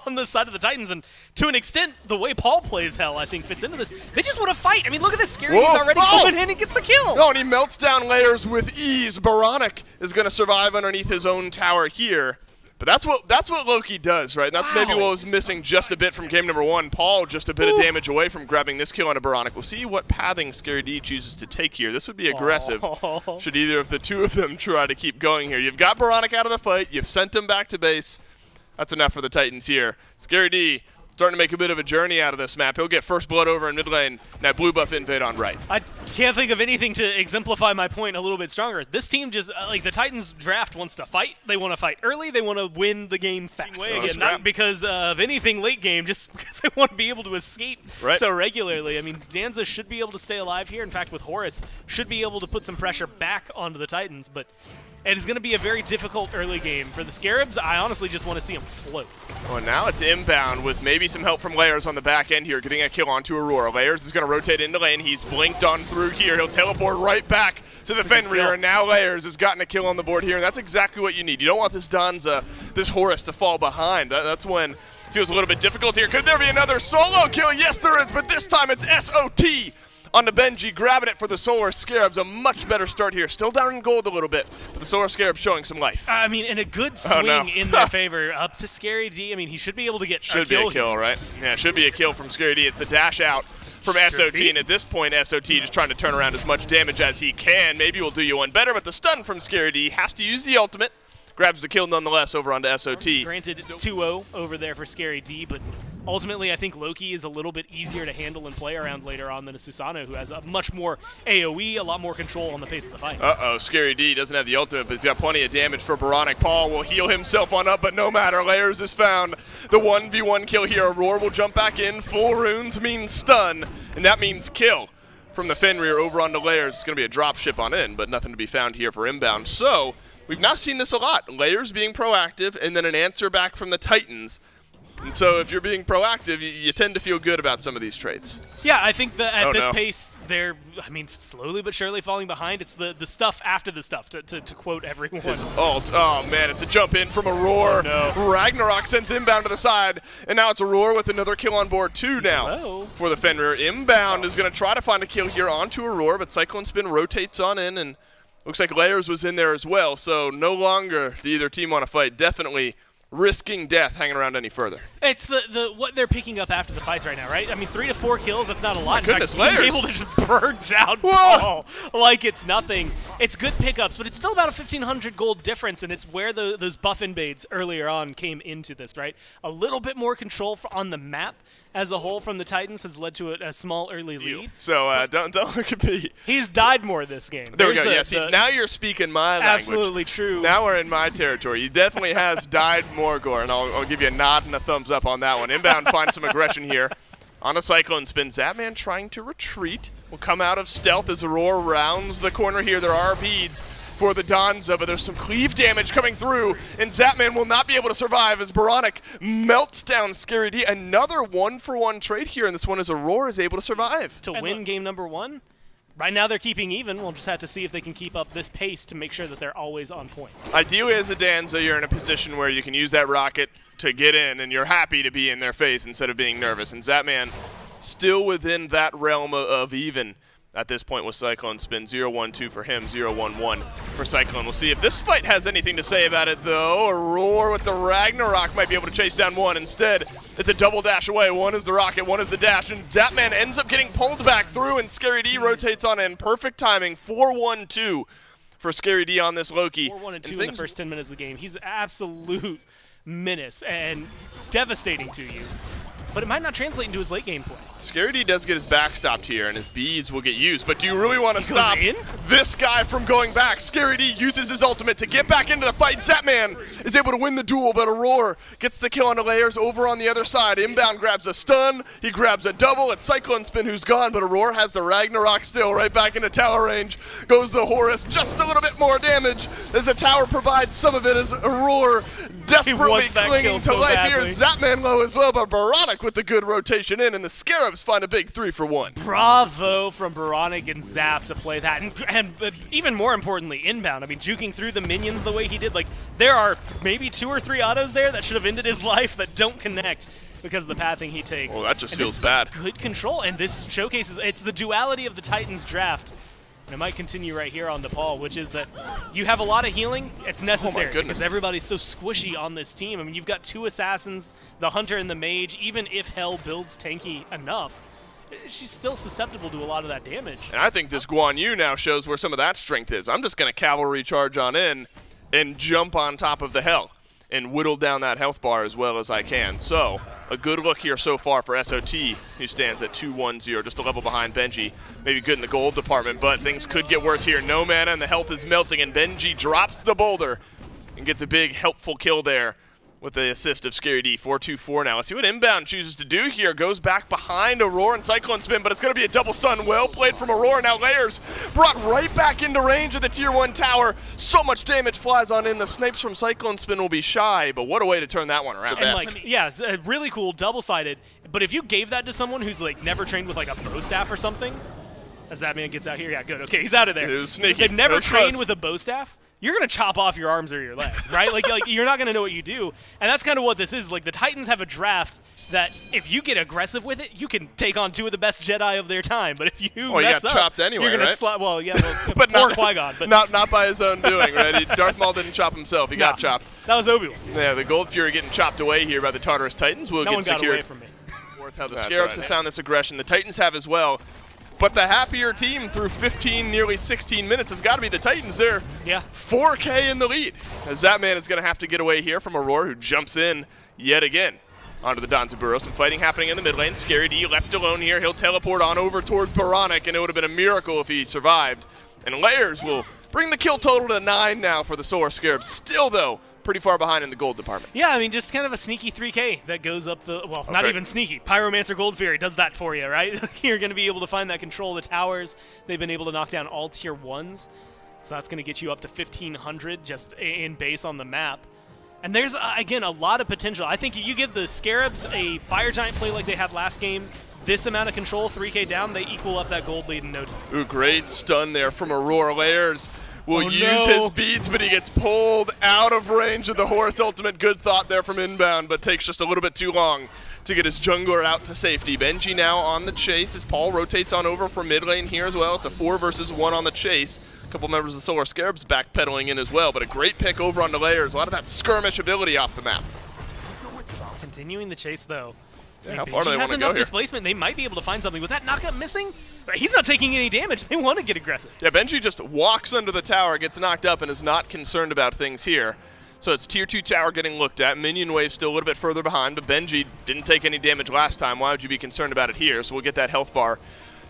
on the side of the Titans, and to an extent, the way Paul plays Hell, I think, fits into this. They just want to fight. I mean, look at this. Scary's already coming in and gets the kill. Oh, and he melts down layers with ease. Baronic is going to survive underneath his own tower here. But that's what Loki does, right? That's maybe what was missing just a bit from game number 1. Paul just a bit of damage away from grabbing this kill on a Baronic. We'll see what pathing Scary D chooses to take here. This would be aggressive. Should either of the two of them try to keep going here. You've got Baronic out of the fight. You've sent him back to base. That's enough for the Titans here. Scary D starting to make a bit of a journey out of this map. He'll get first blood over in mid lane. Now blue buff invade on right. I can't think of anything to exemplify my point a little bit stronger. This team just, like, the Titans draft wants to fight. They want to fight early. They want to win the game fast. Again, not because of anything late game, just because they want to be able to escape so regularly. I mean, Danza should be able to stay alive here. In fact, with Horus, should be able to put some pressure back onto the Titans, but it is going to be a very difficult early game. For the Scarabs, I honestly just want to see them float. Well, now it's inbound with maybe some help from Layers on the back end here, getting a kill onto Aurora. Layers is going to rotate into lane. He's blinked on through here. He'll teleport right back to the Fenrir, and now Layers has gotten a kill on the board here, and that's exactly what you need. You don't want this Danza, this Horus, to fall behind. That's when it feels a little bit difficult here. Could there be another solo kill? Yes, there is, but this time it's SOT on the Benji, grabbing it for the Solar Scarabs. A much better start here. Still down in gold a little bit, but the Solar Scarabs showing some life. I mean, and a good swing in their favor. Up to Scary D. I mean, he should be able to get a kill, right? Yeah, should be a kill from Scary D. It's a dash out from SOT, and at this point, SOT just trying to turn around as much damage as he can. Maybe we'll do you one better, but the stun from Scary D has to use the ultimate. Grabs the kill nonetheless over onto SOT. Granted, it's 2-0 over there for Scary D, but ultimately I think Loki is a little bit easier to handle and play around later on than a Susanoo, who has a much more AoE, a lot more control on the pace of the fight. Uh-oh, Scary D doesn't have the ultimate, but he's got plenty of damage for Baronic. Paul will heal himself on up, but no matter. Layers is found. The 1v1 kill here. Aurora will jump back in. Full runes means stun, and that means kill from the Fenrir over onto Layers. It's going to be a drop ship on in, but nothing to be found here for inbound. So we've now seen this a lot. Layers being proactive, and then an answer back from the Titans. And so if you're being proactive, you tend to feel good about some of these traits. Yeah, I think that at this pace, they're, I mean, slowly but surely falling behind. It's the stuff after the stuff, to quote everyone. His ult. Oh, man, it's a jump in from Aurora. Oh, no. Ragnarok sends inbound to the side, and now it's Aurora with another kill on board, too, now for the Fenrir. Inbound is going to try to find a kill here onto Aurora, but Cyclone Spin rotates on in, and looks like Layers was in there as well, so no longer do either team want to fight. Definitely risking death hanging around any further. It's the what they're picking up after the fights right now, right? I mean, 3 to 4 kills, that's not a lot. My goodness, in fact, Layers being able to just burn down Paul like it's nothing. It's good pickups, but it's still about a 1,500 gold difference, and it's where those buff invades earlier on came into this, right? A little bit more control on the map as a whole from the Titans has led to a small early lead. So don't look at me. He's died more this game. There we go. Yeah, see, now you're speaking my language. Absolutely true. Now we're in my territory. He definitely has died more, Gore, and I'll give you a nod and a thumbs up on that one. Inbound finds some aggression here on a Cyclone Spin. Zapman trying to retreat. Will come out of stealth as Aurora rounds the corner here. There are beads for the Danza, but there's some cleave damage coming through, and Zapman will not be able to survive as Baronic melts down Scary D. Another 1-for-1 trade here, and this one is Aurora is able to survive. To win game number 1, right now they're keeping even. We'll just have to see if they can keep up this pace to make sure that they're always on point. Ideally, as a Danza, you're in a position where you can use that rocket to get in, and you're happy to be in their face instead of being nervous. And Zapman still within that realm of even at this point with Cyclone Spin. 0-1-2 for him, 0-1-1 for Cyclone. We'll see if this fight has anything to say about it, though. Aurora with the Ragnarok might be able to chase down one. Instead, it's a double dash away. One is the rocket, one is the dash, and Zapman ends up getting pulled back through, and Scary D rotates on in. Perfect timing, 4-1-2 for Scary D on this Loki. 4-1-2 in the first 10 minutes of the game. He's an absolute menace and devastating to you. But it might not translate into his late game play. Scary D does get his back stopped here, and his beads will get used. But do you really want to stop this guy from going back? Scary D uses his ultimate to get back into the fight. Zapman is able to win the duel, but Aurora gets the kill on the Layers over on the other side. Inbound grabs a stun. He grabs a double. It's Cyclone Spin who's gone, but Aurora has the Ragnarok still right back into tower range. Goes the Horus, just a little bit more damage as the tower provides some of it as Aurora desperately wants that clinging kill to so life badly. here. Zapman low as well, but Baronic with the good rotation in, and the Scarabs find a big 3 for 1. Bravo from Baronic and Zap to play that, and even more importantly, inbound. I mean, juking through the minions the way he did, like, there are maybe 2 or 3 autos there that should have ended his life that don't connect because of the pathing he takes. Oh, that just and feels this is bad. Good control, and this showcases, it's the duality of the Titans draft. And it might continue right here on Nepal, which is that you have a lot of healing. It's necessary because everybody's so squishy on this team. I mean, you've got 2 assassins, the Hunter and the Mage. Even if Hell builds tanky enough, she's still susceptible to a lot of that damage. And I think this Guan Yu now shows where some of that strength is. I'm just going to cavalry charge on in and jump on top of the Hell and whittle down that health bar as well as I can. So, a good look here so far for SOT, who stands at 2-1-0, just a level behind Benji. Maybe good in the gold department, but things could get worse here. No mana, and the health is melting, and Benji drops the boulder and gets a big, helpful kill there with the assist of Scary D. 4-2-4 now. Let's see what Inbound chooses to do here. Goes back behind Aurora and Cyclone Spin, but it's going to be a double stun. Well played from Aurora. Now Layers brought right back into range of the Tier 1 tower. So much damage flies on in. The snipes from Cyclone Spin will be shy, but what a way to turn that one around. And like, yeah, it's really cool, double-sided. But if you gave that to someone who's like never trained with like a bow staff or something, as that man gets out here, yeah, good. Okay, he's out of there. It was sneaky. They've never trained close. with a bow staff. You're going to chop off your arms or your leg, right? like you're not going to know what you do. And that's kind of what this is. Like, the Titans have a draft that if you get aggressive with it, you can take on 2 of the best Jedi of their time. But if you mess got up, chopped anyway, you're going right? to well, yeah, well, but poor not, Qui-Gon. But not by his own doing, right? Darth Maul didn't chop himself. He got chopped. That was Obi-Wan. Yeah, the Gold Fury getting chopped away here by the Tartarus Titans will No get one got secured. away from me. Worth how the Scarabs have found this aggression. The Titans have as well. But the happier team through 15, nearly 16 minutes has got to be the Titans. They're 4K in the lead. As that man is going to have to get away here from Aurora, who jumps in yet again onto the Danzaburo. Some fighting happening in the mid lane. Scary D left alone here. He'll teleport on over towards Baronic, and it would have been a miracle if he survived. And Layers will bring the kill total to 9 now for the Solar Scarabs. Still, though, pretty far behind in the gold department. Yeah, I mean, just kind of a sneaky 3K that goes up the, well, not even sneaky. Pyromancer Gold Fury does that for you, right? You're going to be able to find that control of the towers. They've been able to knock down all tier 1s. So that's going to get you up to 1,500 just in base on the map. And there's, again, a lot of potential. I think you give the Scarabs a Fire Giant play like they had last game, this amount of control, 3K down, they equal up that gold lead in no time. Ooh, great stun there from Aurora. Layers will use his beads, but he gets pulled out of range of the Horus Ultimate. Good thought there from Inbound, but takes just a little bit too long to get his jungler out to safety. Benji now on the chase as Paul rotates on over from mid lane here as well. It's a 4 versus 1 on the chase. A couple members of the Solar Scarabs backpedaling in as well, but a great pick over on the Layers. A lot of that skirmish ability off the map. Continuing the chase, though. Yeah, how far do they want has to enough go here? displacement. They might be able to find something. With that knockup missing, he's not taking any damage. They want to get aggressive. Yeah, Benji just walks under the tower, gets knocked up, and is not concerned about things here. So it's tier 2 tower getting looked at. Minion wave still a little bit further behind, but Benji didn't take any damage last time. Why would you be concerned about it here? So we'll get that health bar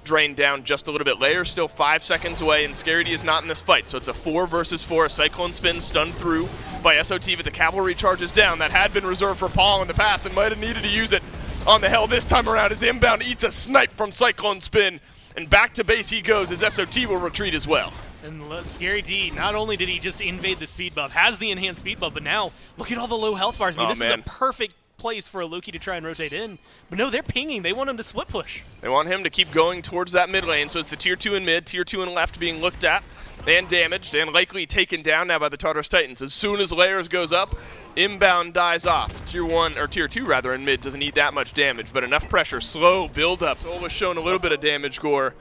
drained down just a little bit. Layers still 5 seconds away, and Scary D is not in this fight. So it's a 4 versus 4. A Cyclone Spin stunned through by SOT, but the cavalry charges down. That had been reserved for Paul in the past and might have needed to use it on the Hell this time around as Inbound eats a snipe from Cyclone Spin, and back to base he goes as SOT will retreat as well. And Scary D, not only did he just invade the speed buff, has the enhanced speed buff, but now look at all the low health bars. I mean, this is a perfect place for a Loki to try and rotate in. But no, they're pinging. They want him to split push. They want him to keep going towards that mid lane, so it's the tier 2 in mid, tier 2 in left being looked at and damaged and likely taken down now by the Tartarus Titans. As soon as Layers goes up, Inbound dies off. Tier 1, or tier 2 rather, in mid doesn't need that much damage, but enough pressure, slow build up. Soul was shown a little bit of damage gore,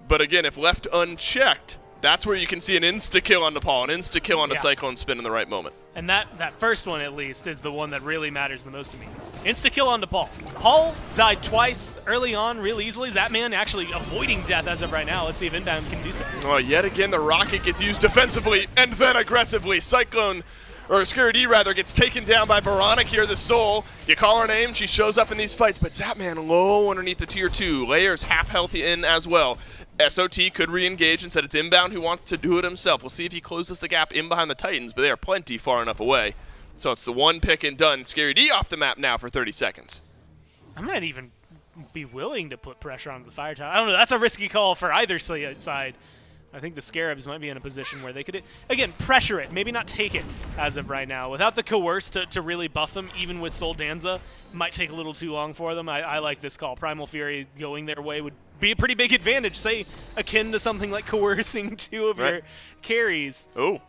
but again, if left unchecked, that's where you can see an insta-kill on Nepal, an insta-kill on the Cyclone Spin in the right moment. And that first one, at least, is the one that really matters the most to me. Insta-kill on Paul. Paul died twice early on real easily. That man actually avoiding death as of right now. Let's see if Inbound can do so. Oh, yet again, the rocket gets used defensively and then aggressively. Scary D rather, gets taken down by Baronic here, the Soul. You call her name, she shows up in these fights, but Zapman low underneath the tier 2. Layers half healthy in as well. SOT could re-engage and said it's Inbound who wants to do it himself. We'll see if he closes the gap in behind the Titans, but they are plenty far enough away. So it's the one pick and done. Scary D off the map now for 30 seconds. I might even be willing to put pressure on the Fire Tower. I don't know. That's a risky call for either side. I think the Scarabs might be in a position where they could, again, pressure it, maybe not take it as of right now. Without the Coerce to really buff them, even with Soul Danza, might take a little too long for them. I like this call. Primal Fury going their way would be a pretty big advantage, say akin to something like coercing 2 of your carries. Oh.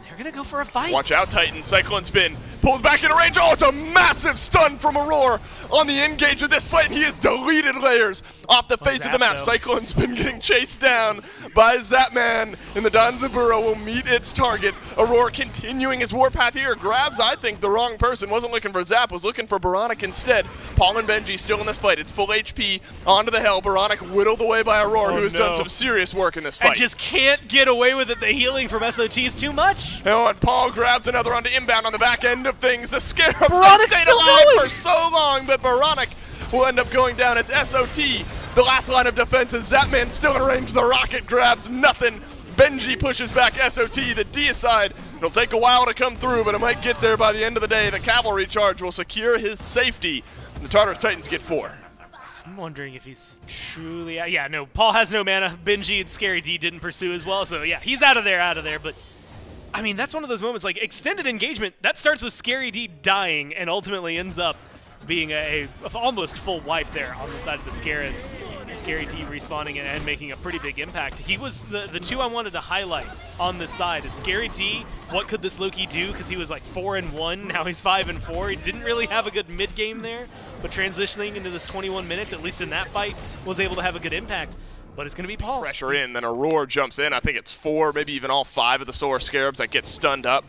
They're going to go for a fight. Watch out, Titan. Cyclone Spin. Pulled back into range. Oh, it's a massive stun from Aurora on the engage of this fight, and he has deleted layers off the face of the map. Though. Cyclone Spin getting chased down by Zapman, and the Danzaburo will meet its target. Aurora continuing his warpath here. Grabs, I think, the wrong person. Wasn't looking for Zap, was looking for Baronic instead. Paul and Benji still in this fight. It's full HP onto the hell. Baronic whittled away by Aurora, who has done some serious work in this fight. And just can't get away with it. The healing from SOT is too much. Oh, and Paul grabs another onto inbound on the back end of things. The Scarabs have stayed alive for so long, but Baronic will end up going down. It's SOT. The last line of defense is Zapman still in range. The rocket grabs nothing. Benji pushes back SOT. The deicide. It'll take a while to come through, but it might get there by the end of the day. The cavalry charge will secure his safety. And the Tartarus Titans get 4. I'm wondering if he's truly out. Yeah, no, Paul has no mana. Benji and Scary D didn't pursue as well, so yeah, he's out of there, but I mean, that's one of those moments, like, extended engagement, that starts with Scary D dying and ultimately ends up being a almost full wipe there on the side of the Scarabs. Scary D respawning and making a pretty big impact. He was the 2 I wanted to highlight on this side. Is Scary D, what could this Loki do? Because he was like 4-1, now he's 5-4. He didn't really have a good mid-game there, but transitioning into this 21 minutes, at least in that fight, was able to have a good impact. But it's going to be Paul. Pressure in, then Aurora jumps in. I think it's 4, maybe even all 5 of the Solar Scarabs that get stunned up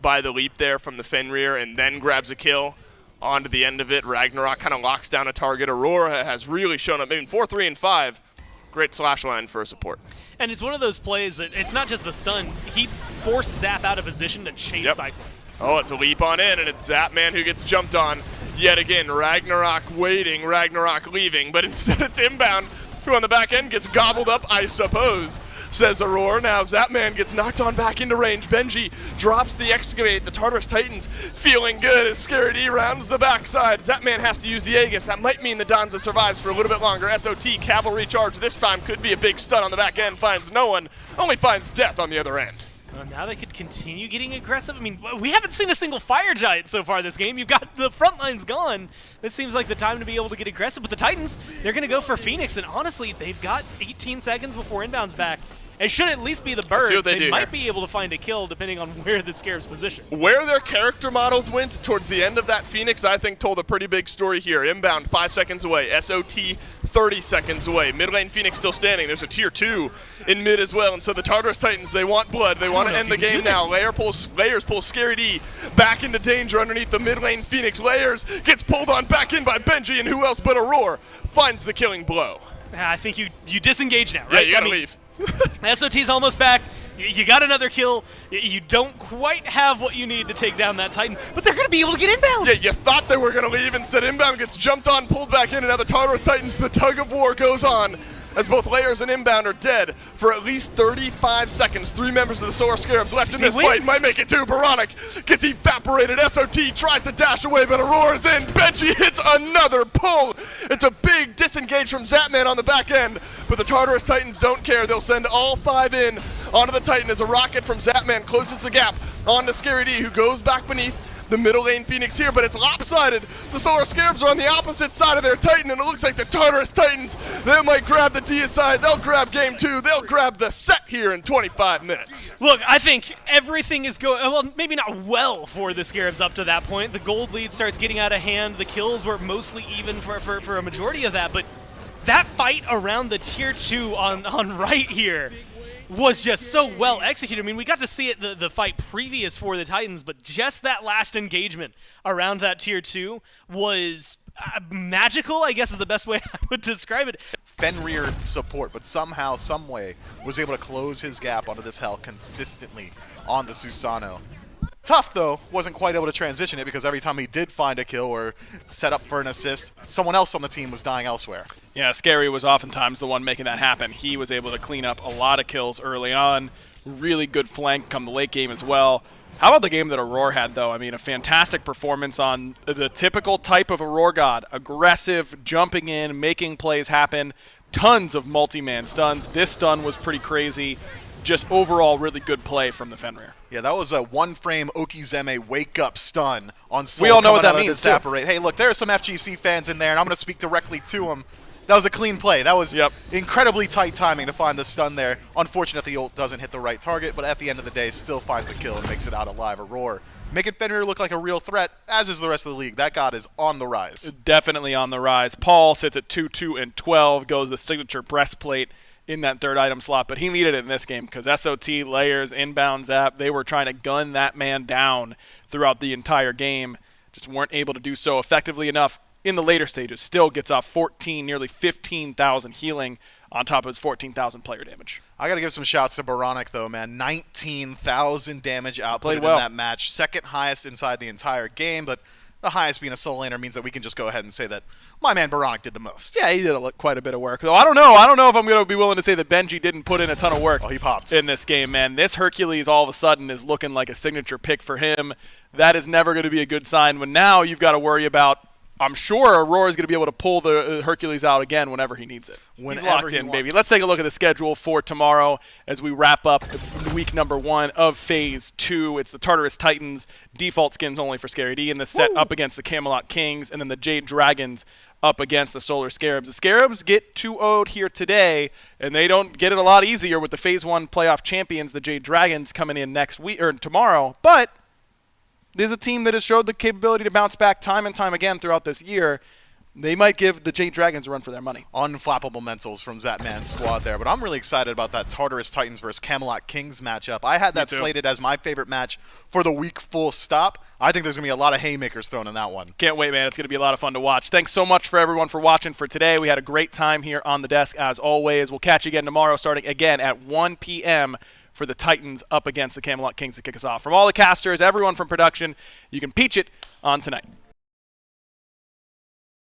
by the leap there from the Fenrir and then grabs a kill onto the end of it. Ragnarok kind of locks down a target. Aurora has really shown up. Maybe 4, 3, and 5. Great slash line for support. And it's one of those plays that it's not just the stun. He forced Zap out of position to chase Cyclone. Oh, it's a leap on in, and it's Zapman who gets jumped on yet again. Ragnarok waiting, Ragnarok leaving, but instead it's inbound, who on the back end gets gobbled up, I suppose, says Aurora. Now Zapman gets knocked on back into range. Benji drops the excavate. The Tartarus Titans feeling good as Scary D rounds the backside. Zapman has to use the Aegis. That might mean the Danza survives for a little bit longer. SOT cavalry charge this time could be a big stun on the back end. Finds no one, only finds death on the other end. Now they could continue getting aggressive. I mean, we haven't seen a single Fire Giant so far this game. You've got the front lines gone. This seems like the time to be able to get aggressive. But the Titans, they're going to go for Phoenix. And honestly, they've got 18 seconds before inbound's back. It should at least be the bird. They might be able to find a kill depending on where the Scarab's position. Where their character models went towards the end of that Phoenix, I think, told a pretty big story here. Inbound 5 seconds away. SOT 30 seconds away. Mid lane Phoenix still standing. There's a tier 2 in mid as well. And so the Tartarus Titans, they want blood. They want to end the game now. Layers pulls Scary D back into danger underneath the mid lane Phoenix. Layers gets pulled on back in by Benji, and who else but Aurora finds the killing blow. I think you disengage now, right? Yeah, you gotta leave. SOT's almost back. You got another kill. You don't quite have what you need to take down that Titan, but they're going to be able to get inbound. Yeah, you thought they were going to leave. Instead, inbound gets jumped on, pulled back in, and now the Tartarus Titans, the tug of war goes on as both Layers and inbound are dead for at least 35 seconds. 3 members of the Solar Scarabs left in this fight. Might make it 2. Baronic gets evaporated. SOT tries to dash away, but Aurora's in. Benji hits another pull. It's a big disengage from Zapman on the back end, but the Tartarus Titans don't care. They'll send all 5 in onto the Titan as a rocket from Zapman closes the gap onto Scary D, who goes back beneath the middle lane Phoenix here, but it's lopsided. The Solar Scarabs are on the opposite side of their Titan, and it looks like the Tartarus Titans, they might grab the deicide. They'll grab game 2. They'll grab the set here in 25 minutes. Look, I think everything is going, well, maybe not well for the Scarabs up to that point. The gold lead starts getting out of hand. The kills were mostly even for a majority of that, but that fight around the tier 2 on right here was just so well executed. I mean, we got to see it the fight previous for the Titans, but just that last engagement around that tier 2 was magical, I guess is the best way I would describe it. Fenrir support, but somehow, some way, was able to close his gap onto this hell consistently on the Susano. Tough, though, wasn't quite able to transition it because every time he did find a kill or set up for an assist, someone else on the team was dying elsewhere. Yeah, Scary was oftentimes the one making that happen. He was able to clean up a lot of kills early on. Really good flank come the late game as well. How about the game that Aurora had, though? I mean, a fantastic performance on the typical type of Aurora God. Aggressive, jumping in, making plays happen. tons of multi-man stuns. This stun was pretty crazy. Just overall really good play from the Fenrir. Yeah, that was a one-frame Okizeme wake-up stun on Soul. We all know what that coming out of means, the too. separate. Hey, look, there are some FGC fans in there, and I'm going to speak directly to them. That was a clean play. That was incredibly tight timing to find the stun there. Unfortunate the ult doesn't hit the right target, but at the end of the day, still finds the kill and makes it out alive. Aurora making Fenrir look like a real threat, as is the rest of the league. That god is on the rise. Definitely on the rise. Paul sits at 2-2 and 12, goes the signature breastplate in that third item slot, but he needed it in this game because SOT, Layers, inbound zap, they were trying to gun that man down throughout the entire game. Just weren't able to do so effectively enough in the later stages. Still gets off 14, nearly 15,000 healing on top of his 14,000 player damage. I got to give some shouts to Baronic, though, man. 19,000 damage output in well. that match. Second highest inside the entire game, but the highest being a solo laner means that we can just go ahead and say that my man Baronic did the most. Yeah, he did quite a bit of work. Though I don't know if I'm going to be willing to say that Benji didn't put in a ton of work. Oh, he popped in this game, man. This Hercules all of a sudden is looking like a signature pick for him. That is never going to be a good sign when now you've got to worry about, I'm sure Aurora is going to be able to pull the Hercules out again whenever he needs it. He's locked in, baby. Let's take a look at the schedule for tomorrow as we wrap up week number 1 of Phase 2. It's the Tartarus Titans, default skins only for Scary D, in the set up against the Camelot Kings, and then the Jade Dragons up against the Solar Scarabs. The Scarabs get 2-0'd here today, and they don't get it a lot easier with the Phase 1 playoff champions, the Jade Dragons, coming in next week or tomorrow. But there's a team that has showed the capability to bounce back time and time again throughout this year. They might give the Jade Dragons a run for their money. Unflappable mentals from Zapman's squad there, but I'm really excited about that Tartarus Titans versus Camelot Kings matchup. I had that slated as my favorite match for the week full stop. I think there's going to be a lot of haymakers thrown in that one. Can't wait, man. It's going to be a lot of fun to watch. Thanks so much for everyone for watching for today. We had a great time here on the desk as always. We'll catch you again tomorrow starting again at 1 p.m. for the Titans up against the Camelot Kings to kick us off. From all the casters, everyone from production, you can peach it on tonight.